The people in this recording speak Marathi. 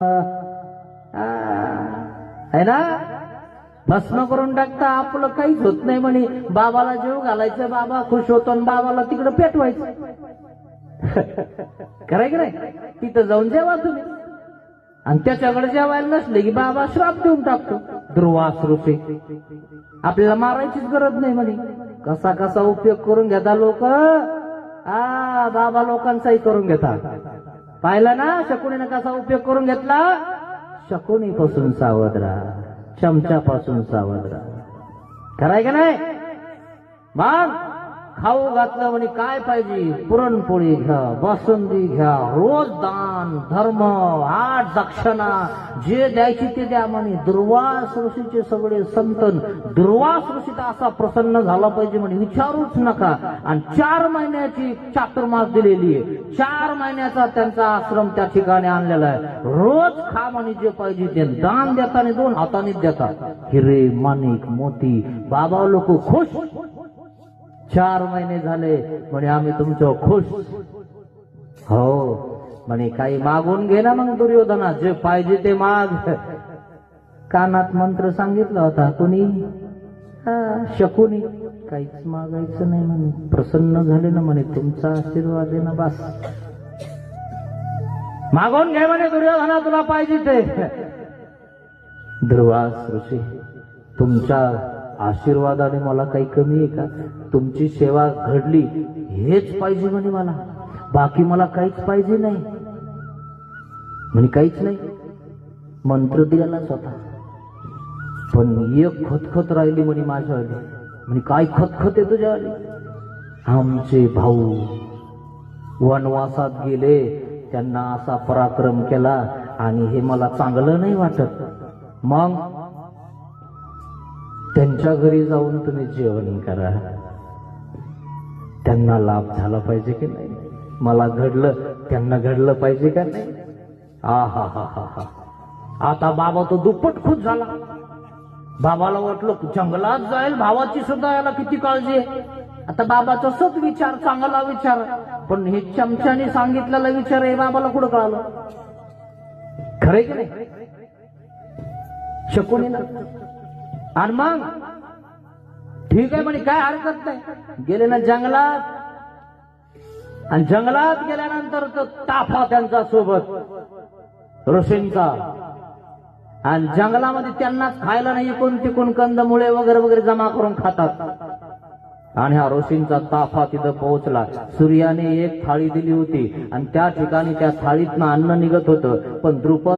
है ना, भस्म करून टाकता आपलं काहीच होत नाही म्हणे. बाबाला जेव घालायचं, बाबा खुश होतो आणि बाबाला तिकडं पेटवायचं. खरंय की नाही? तिथं जाऊन जेवा तुम्ही, आणि त्याच्याकडे जेवायला नसले की बाबा श्राप देऊन टाकतो. दुर्वास ऋषी आपल्याला मारायचीच गरज नाही म्हणे. कसा कसा उपयोग करून घेता लोक. बाबा लोकांचाही करून घेता. पाहिला ना शकुनीने कसा उपयोग करून घेतला. शकुनीपासून सावध राहा, चमच्यापासून सावध राहा. कराय का नाही? मग खाऊ घातलं म्हणे काय पाहिजे, पुरणपोळी घ्या, बासुंदी घ्या, रोज दान धर्म, 8 दक्षिणा, जे द्यायची ते द्या म्हणे. दुर्वास ऋषीचे सगळे संतन दुर्वास ऋषीचा असा प्रसन्न झाला पाहिजे म्हणे, विचारूच नका. आणि 4 महिन्याची चातुर्मास दिलेली आहे. 4 महिन्याचा त्यांचा आश्रम त्या ठिकाणी आणलेला आहे. रोज खा म्हणे, जे पाहिजे ते. दान देताना 2 हाताने देतात, हिरे माणिक मोती. बाबा लोक खुश. 4 महिने झाले म्हणे आम्ही तुमचं खुश. हो म्हणे काही मागून घे ना मग दुर्योधना, जे पाहिजे ते माग. कानात मंत्र सांगितला होता कोणी, शकुनी. काहीच मागायचं नाही म्हणे. प्रसन्न झाले ना म्हणे, तुमचा आशीर्वाद आहे ना बस. मागून घे म्हणे दुर्योधना, तुला पाहिजे ते. दुर्वास ऋषी, तुमच्या आशीर्वादाने मला काही कमी आहे का? तुमची सेवा घडली हेच पाहिजे म्हणे मला, बाकी मला काहीच पाहिजे नाही म्हणे. काहीच नाही. मंत्र दिलाच होता, पण एक खतखत राहिली म्हणे माझ्यावाली. म्हणे काय खतखत आहे तुझ्यावाली? आमचे भाऊ वनवासात गेले, त्यांना असा पराक्रम केला आणि हे मला चांगलं नाही वाटत. मग त्यांच्या घरी जाऊन तुम्ही जेवण करा, त्यांना लाभ झाला पाहिजे की नाही? मला घडलं, त्यांना घडलं पाहिजे का नाही? हा. आता बाबा तो दुप्पट खुश झाला. बाबाला वाटलं जंगलात जाईल, भावाची सुद्धा याला किती काळजी आहे. आता बाबाचा सत विचार, चांगला विचार, पण हे चमच्याने सांगितलेला विचार हे बाबाला कुठं कळालं? खरंय की नाही? शकुनीला. आणि मग ठीक आहे म्हणे, काय हरकत नाही. गेले ना जंगलात, आणि जंगलात गेल्यानंतर तो ताफा त्यांचा सोबत ऋषींचा. आणि जंगलामध्ये त्यांनाच खायला नाही, कोण कंदमुळे वगैरे वगैरे जमा करून खातात. आणि हा ऋषींचा ताफा तिथं पोहोचला. सूर्याने एक थाळी दिली होती आणि त्या ठिकाणी त्या थाळीतनं अन्न निघत होतं, पण द्रुपद